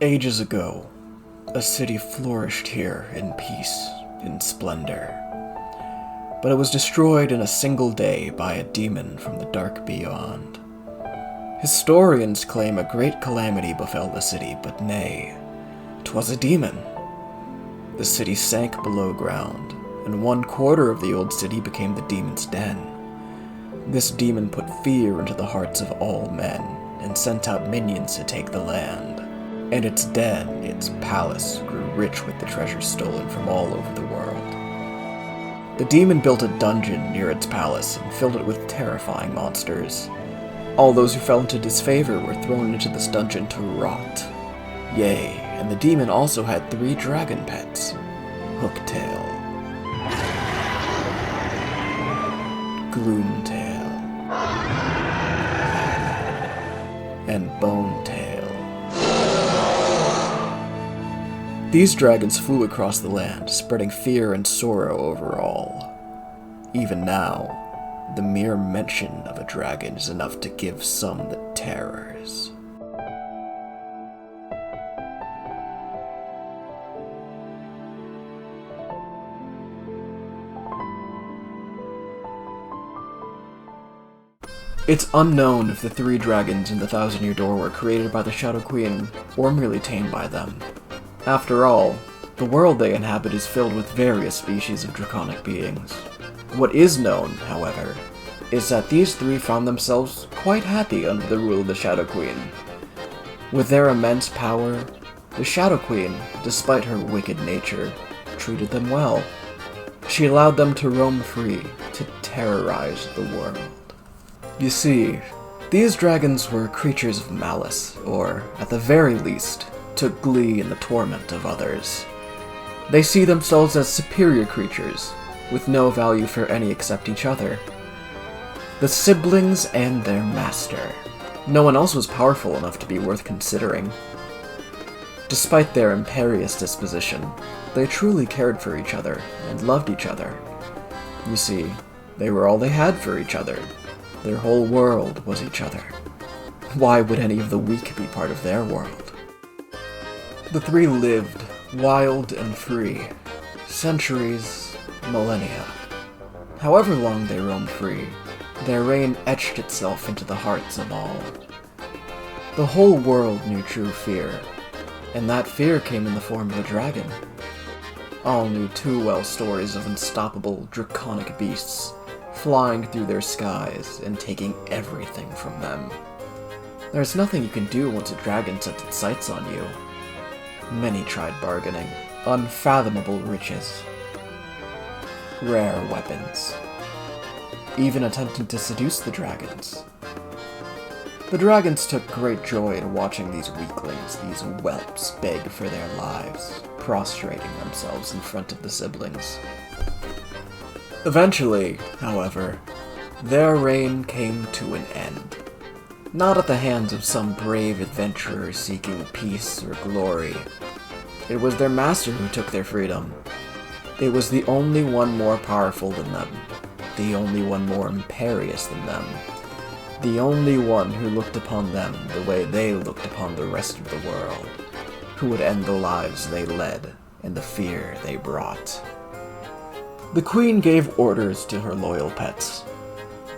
Ages ago, a city flourished here in peace, in splendor. But it was destroyed in a single day by a demon from the dark beyond. Historians claim a great calamity befell the city, but nay, 'twas a demon. The city sank below ground, and 1/4 of the old city became the demon's den. This demon put fear into the hearts of all men, and sent out minions to take the land. And its den, its palace, grew rich with the treasures stolen from all over the world. The demon built a dungeon near its palace and filled it with terrifying monsters. All those who fell into disfavor were thrown into this dungeon to rot. Yea, and the demon also had 3 dragon pets: Hooktail, Gloomtail, and Bonetail. These dragons flew across the land, spreading fear and sorrow over all. Even now, the mere mention of a dragon is enough to give some the terrors. It's unknown if the 3 dragons in the Thousand-Year Door were created by the Shadow Queen, or merely tamed by them. After all, the world they inhabit is filled with various species of draconic beings. What is known, however, is that these 3 found themselves quite happy under the rule of the Shadow Queen. With their immense power, the Shadow Queen, despite her wicked nature, treated them well. She allowed them to roam free, to terrorize the world. You see, these dragons were creatures of malice, or, at the very least, took glee in the torment of others. They see themselves as superior creatures, with no value for any except each other. The siblings and their master. No one else was powerful enough to be worth considering. Despite their imperious disposition, they truly cared for each other and loved each other. You see, they were all they had for each other. Their whole world was each other. Why would any of the weak be part of their world? The 3 lived, wild and free, centuries, millennia. However long they roamed free, their reign etched itself into the hearts of all. The whole world knew true fear, and that fear came in the form of a dragon. All knew too well stories of unstoppable, draconic beasts, flying through their skies and taking everything from them. There's nothing you can do once a dragon sets its sights on you. Many tried bargaining, unfathomable riches, rare weapons, even attempting to seduce the dragons. The dragons took great joy in watching these weaklings, these whelps, beg for their lives, prostrating themselves in front of the siblings. Eventually, however, their reign came to an end. Not at the hands of some brave adventurer seeking peace or glory. It was their master who took their freedom. It was the only one more powerful than them, the only one more imperious than them, the only one who looked upon them the way they looked upon the rest of the world, who would end the lives they led and the fear they brought. The Queen gave orders to her loyal pets.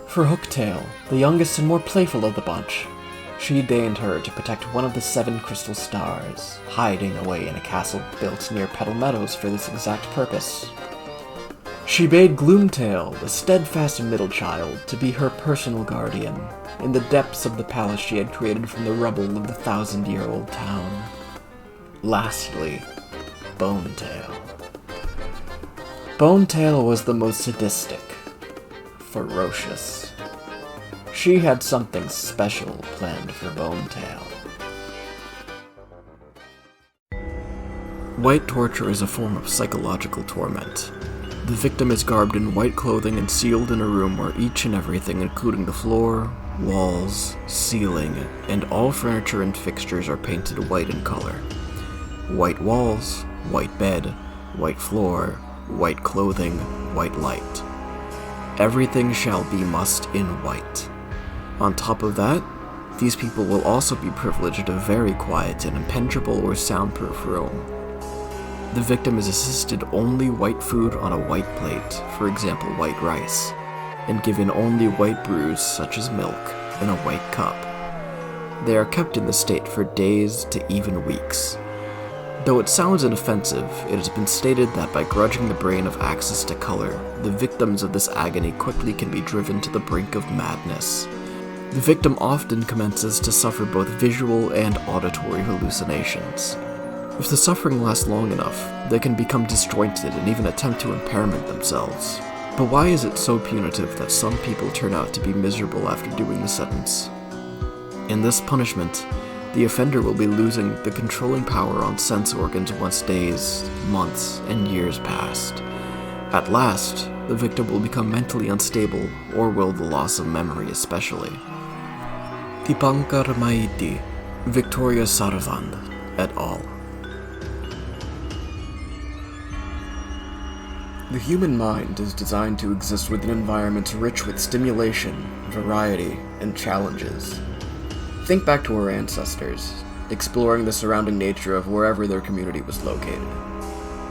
For Hooktail, the youngest and more playful of the bunch, she deigned her to protect one of the 7 crystal stars, hiding away in a castle built near Petal Meadows for this exact purpose. She bade Gloomtail, the steadfast middle child, to be her personal guardian, in the depths of the palace she had created from the rubble of the 1,000-year-old town. Lastly, Bonetail. Bonetail was the most sadistic, ferocious. She had something special planned for Bonetail. White torture is a form of psychological torment. The victim is garbed in white clothing and sealed in a room where each and everything, including the floor, walls, ceiling, and all furniture and fixtures are painted white in color. White walls, white bed, white floor, white clothing, white light. Everything shall be must in white. On top of that, These people will also be privileged a very quiet and impenetrable or soundproof room. The victim is assisted only white food on a white plate, for example white rice, and given only white brews such as milk in a white cup. They are kept in the state for days to even weeks. Though it sounds inoffensive, it has been stated that by grudging the brain of access to color, the victims of this agony quickly can be driven to the brink of madness. The victim often commences to suffer both visual and auditory hallucinations. If the suffering lasts long enough, they can become disjointed and even attempt to impairment themselves. But why is it so punitive that some people turn out to be miserable after doing the sentence? In this punishment, the offender will be losing the controlling power on sense organs once days, months, and years passed. At last, the victim will become mentally unstable or will the loss of memory especially. Dipankar Maiti, Victoria Saravand, et al. The human mind is designed to exist within environments rich with stimulation, variety, and challenges. Think back to our ancestors, exploring the surrounding nature of wherever their community was located,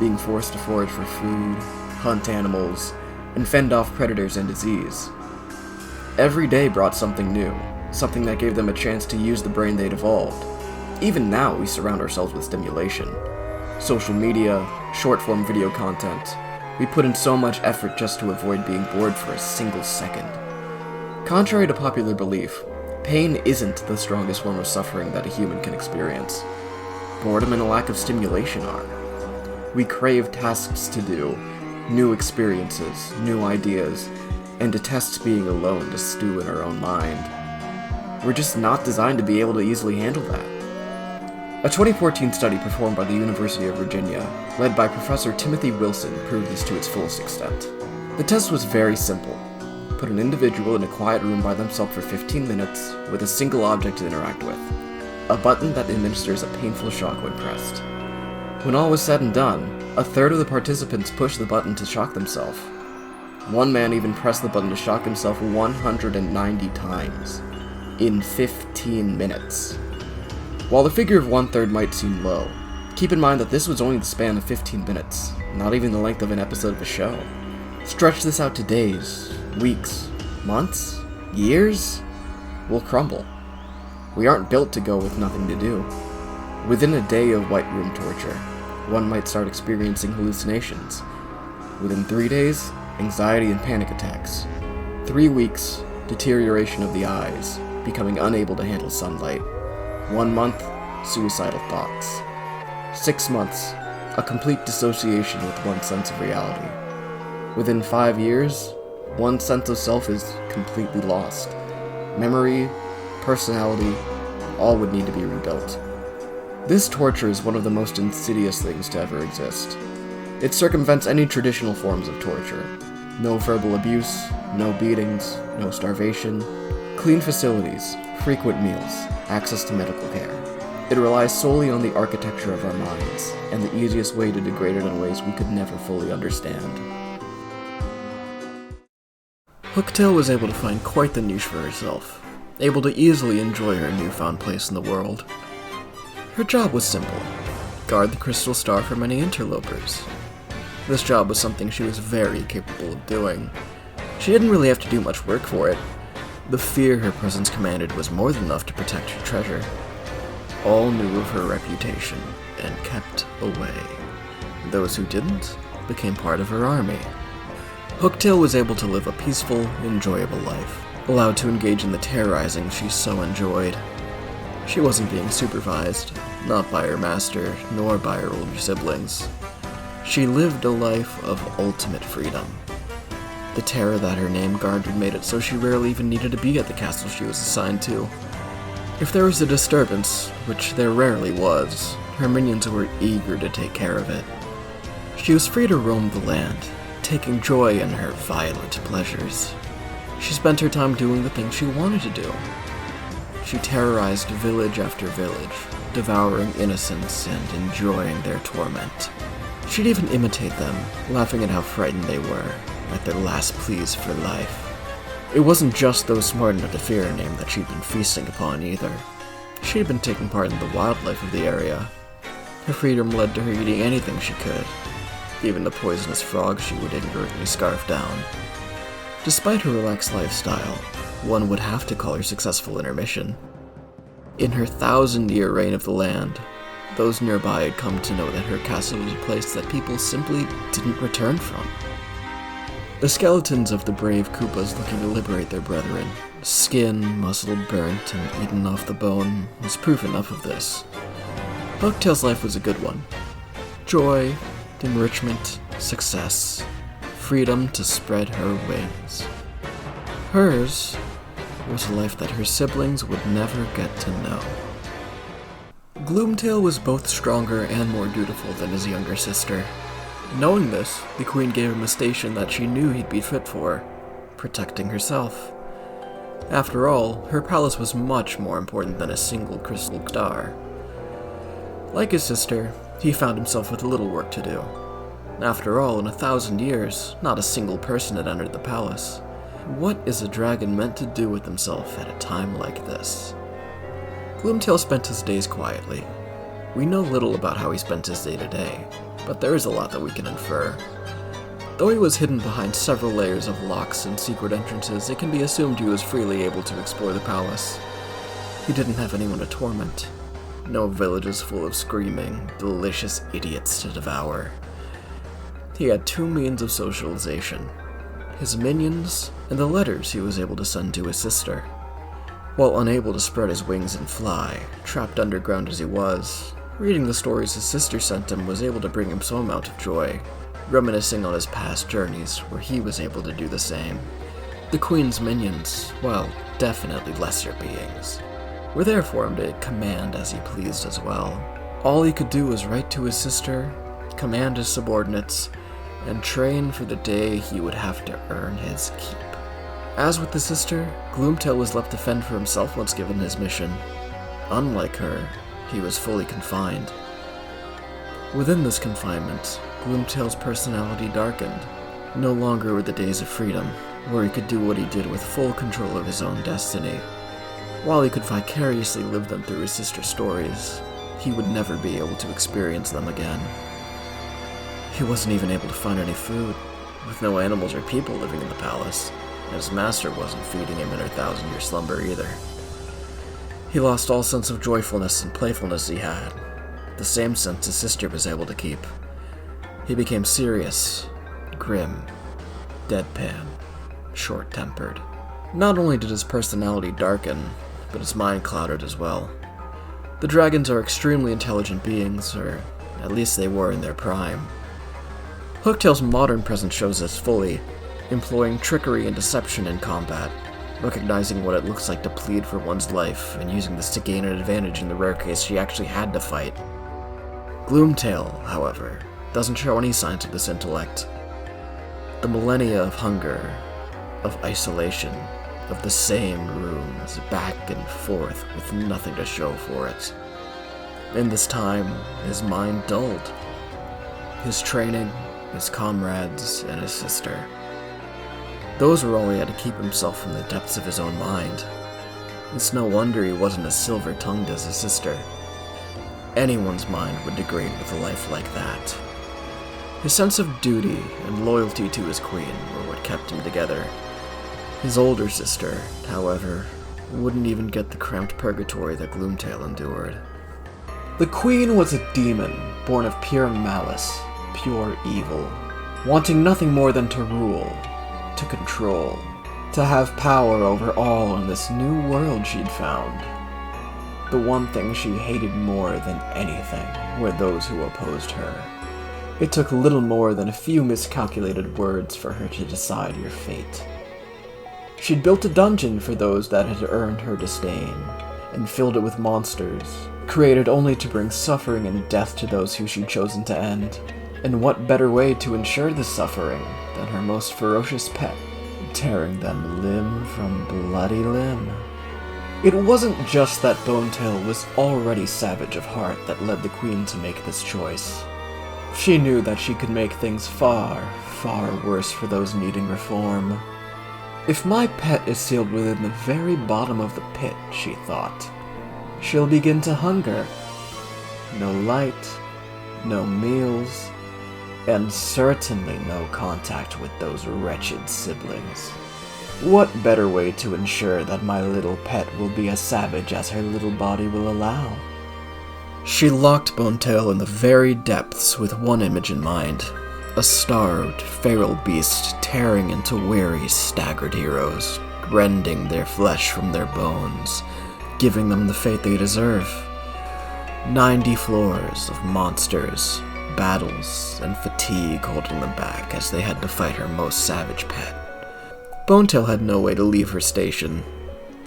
being forced to forage for food, hunt animals, and fend off predators and disease. Every day brought something new, something that gave them a chance to use the brain they'd evolved. Even now, we surround ourselves with stimulation. Social media, short-form video content. We put in so much effort just to avoid being bored for a single second. Contrary to popular belief, pain isn't the strongest form of suffering that a human can experience. Boredom and a lack of stimulation are. We crave tasks to do, new experiences, new ideas, and detest being alone to stew in our own mind. We're just not designed to be able to easily handle that. A 2014 study performed by the University of Virginia, led by Professor Timothy Wilson, proved this to its fullest extent. The test was very simple. Put an individual in a quiet room by themselves for 15 minutes with a single object to interact with, a button that administers a painful shock when pressed. When all was said and done, a third of the participants pushed the button to shock themselves. One man even pressed the button to shock himself 190 times, in 15 minutes. While the figure of 1/3 might seem low, keep in mind that this was only the span of 15 minutes, not even the length of an episode of a show. Stretch this out to days, weeks, months, years, we'll crumble. We aren't built to go with nothing to do. Within a day of white room torture, one might start experiencing hallucinations. Within 3 days, anxiety and panic attacks. 3 weeks, deterioration of the eyes, becoming unable to handle sunlight. 1 month, suicidal thoughts. 6 months, a complete dissociation with one's sense of reality. Within 5 years, one's sense of self is completely lost. Memory, personality, all would need to be rebuilt. This torture is one of the most insidious things to ever exist. It circumvents any traditional forms of torture. No verbal abuse, no beatings, no starvation, clean facilities, frequent meals, access to medical care. It relies solely on the architecture of our minds, and the easiest way to degrade it in ways we could never fully understand. Hooktail was able to find quite the niche for herself, able to easily enjoy her newfound place in the world. Her job was simple: guard the crystal star from any interlopers. This job was something she was very capable of doing. She didn't really have to do much work for it. The fear her presence commanded was more than enough to protect her treasure. All knew of her reputation and kept away. Those who didn't became part of her army. Hooktail was able to live a peaceful, enjoyable life, allowed to engage in the terrorizing she so enjoyed. She wasn't being supervised, not by her master, nor by her older siblings. She lived a life of ultimate freedom. The terror that her name garnered made it so she rarely even needed to be at the castle she was assigned to. If there was a disturbance, which there rarely was, her minions were eager to take care of it. She was free to roam the land, taking joy in her violent pleasures. She spent her time doing the things she wanted to do. She terrorized village after village, devouring innocents and enjoying their torment. She'd even imitate them, laughing at how frightened they were, at their last pleas for life. It wasn't just those smart enough to fear her name that she'd been feasting upon either. She'd been taking part in the wildlife of the area. Her freedom led to her eating anything she could, even the poisonous frogs she would ignorantly scarf down. Despite her relaxed lifestyle, one would have to call her successful in her mission. In her 1,000-year reign of the land, those nearby had come to know that her castle was a place that people simply didn't return from. The skeletons of the brave Koopas looking to liberate their brethren, skin, muscle burnt, and eaten off the bone, was proof enough of this. Hooktail's life was a good one. Joy, enrichment, success, freedom to spread her wings. Hers was a life that her siblings would never get to know. Gloomtail was both stronger and more dutiful than his younger sister. Knowing this, the Queen gave him a station that she knew he'd be fit for, protecting herself. After all, her palace was much more important than a single crystal star. Like his sister, he found himself with little work to do. After all, in 1,000 years, not a single person had entered the palace. What is a dragon meant to do with himself at a time like this? Gloomtail spent his days quietly. We know little about how he spent his day to day, but there is a lot that we can infer. Though he was hidden behind several layers of locks and secret entrances, it can be assumed he was freely able to explore the palace. He didn't have anyone to torment. No villages full of screaming, delicious idiots to devour. He had two means of socialization: his minions and the letters he was able to send to his sister. While unable to spread his wings and fly, trapped underground as he was, reading the stories his sister sent him was able to bring him some amount of joy, reminiscing on his past journeys where he was able to do the same. The Queen's minions, well, definitely lesser beings, were there for him to command as he pleased as well. All he could do was write to his sister, command his subordinates, and train for the day he would have to earn his keep. As with the sister, Gloomtail was left to fend for himself once given his mission. Unlike her, he was fully confined. Within this confinement, Gloomtail's personality darkened. No longer were the days of freedom, where he could do what he did with full control of his own destiny. While he could vicariously live them through his sister's stories, he would never be able to experience them again. He wasn't even able to find any food, with no animals or people living in the palace, and his master wasn't feeding him in her 1,000-year slumber either. He lost all sense of joyfulness and playfulness he had, the same sense his sister was able to keep. He became serious, grim, deadpan, short-tempered. Not only did his personality darken, but his mind clouded as well. The dragons are extremely intelligent beings, or at least they were in their prime. Hooktail's modern presence shows this fully, employing trickery and deception in combat, recognizing what it looks like to plead for one's life, and using this to gain an advantage in the rare case she actually had to fight. Gloomtail, however, doesn't show any signs of this intellect. The millennia of hunger, of isolation, of the same rooms, back and forth, with nothing to show for it. In this time, his mind dulled. His training, his comrades, and his sister. Those were all he had to keep himself from the depths of his own mind. It's no wonder he wasn't as silver-tongued as his sister. Anyone's mind would degrade with a life like that. His sense of duty and loyalty to his queen were what kept him together. His older sister, however, wouldn't even get the cramped purgatory that Gloomtail endured. The queen was a demon, born of pure malice, pure evil, wanting nothing more than to rule, to control, to have power over all in this new world she'd found. The one thing she hated more than anything were those who opposed her. It took little more than a few miscalculated words for her to decide your fate. She'd built a dungeon for those that had earned her disdain, and filled it with monsters, created only to bring suffering and death to those who she'd chosen to end. And what better way to ensure the suffering than her most ferocious pet, tearing them limb from bloody limb? It wasn't just that Bonetail was already savage of heart that led the queen to make this choice. She knew that she could make things far, far worse for those needing reform. If my pet is sealed within the very bottom of the pit, she thought, she'll begin to hunger. No light, no meals, and certainly no contact with those wretched siblings. What better way to ensure that my little pet will be as savage as her little body will allow? She locked Bonetail in the very depths with one image in mind, a starved, feral beast tearing into weary, staggered heroes, rending their flesh from their bones, giving them the fate they deserve. 90 floors of monsters, battles, and fatigue holding them back as they had to fight her most savage pet. Bonetail had no way to leave her station.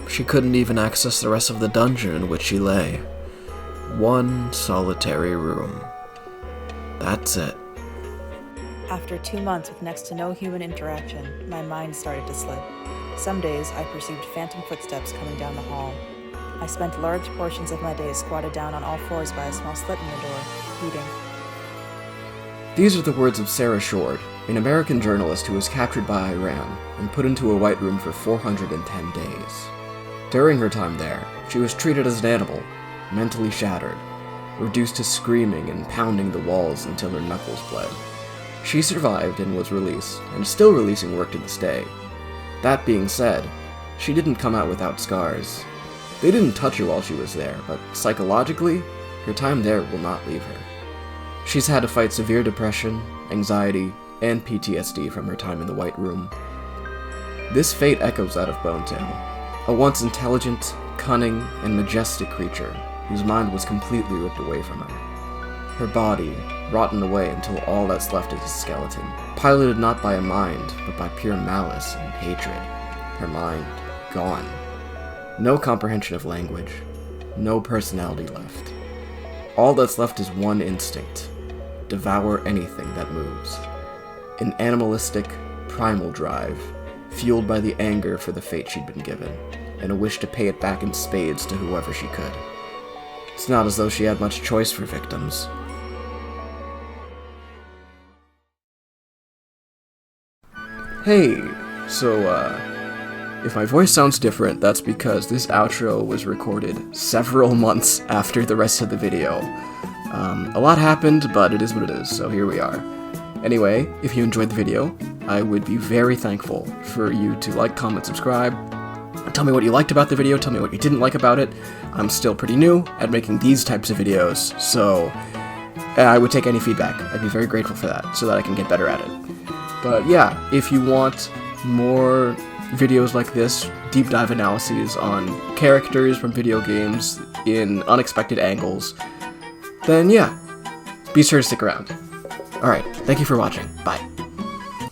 She couldn't even access the rest of the dungeon in which she lay. One solitary room. That's it. After 2 months with next to no human interaction, my mind started to slip. Some days I perceived phantom footsteps coming down the hall. I spent large portions of my days squatted down on all fours by a small slit in the door, eating. These are the words of Sarah Shord, an American journalist who was captured by Iran and put into a white room for 410 days. During her time there, she was treated as an animal, mentally shattered, reduced to screaming and pounding the walls until her knuckles bled. She survived and was released, and is still releasing work to this day. That being said, she didn't come out without scars. They didn't touch her while she was there, but psychologically, her time there will not leave her. She's had to fight severe depression, anxiety, and PTSD from her time in the White Room. This fate echoes out of Bonetail, a once intelligent, cunning, and majestic creature whose mind was completely ripped away from her. Her body, rotten away until all that's left is a skeleton, piloted not by a mind, but by pure malice and hatred. Her mind gone. No comprehension of language, no personality left. All that's left is one instinct: devour anything that moves. An animalistic, primal drive, fueled by the anger for the fate she'd been given, and a wish to pay it back in spades to whoever she could. It's not as though she had much choice for victims. Hey, if my voice sounds different, that's because this outro was recorded several months after the rest of the video. A lot happened, but it is what it is, so here we are. Anyway, if you enjoyed the video, I would be very thankful for you to like, comment, subscribe. Tell me what you liked about the video, tell me what you didn't like about it. I'm still pretty new at making these types of videos, so I would take any feedback. I'd be very grateful for that, so that I can get better at it. But yeah, if you want more videos like this, deep dive analyses on characters from video games in unexpected angles, then yeah, be sure to stick around. Alright, thank you for watching. Bye.